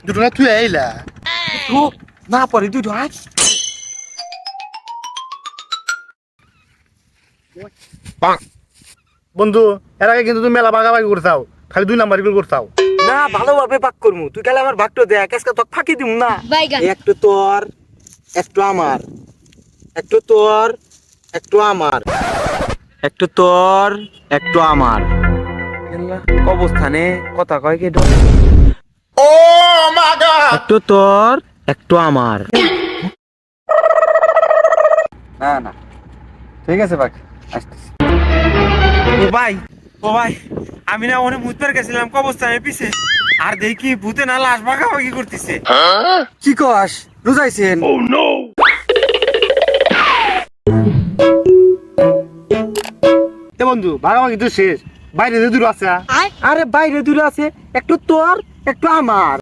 দুটো না তুই আইলা তো না পরে দুটো আজ বন্ধু এর আগে কিন্তু তুমি মেলা বাগাবাগি করছাও, খালি 2 নাম্বার গুলো করছাও। না ভালোভাবে পাক করমু তুই কালে আমার ভাগটো দে আজকে তো ফাঁকি দিমু না বাইগান একটু তোর একটু আমার একটু তোর একটু আমার একটু তোর একটু আমার অবস্থানে কথা কয় কি ও মাই গড! একটু তোর একটু আমার না না ঠিক আছে ভাই আসতেছি ও ভাই আমি না ওনে মুতবার গেছিলাম কবরস্থানের পিছে আর দেখি ভূতে না লাশ ভাগাভাগি করতেছে। কি কস রোজাইছেন এ বন্ধু বাগাবাগি তো শেষ, বাইরে যে দূর আছে। আরে বাইরে দূরে আছে একটু তোর একটু আমার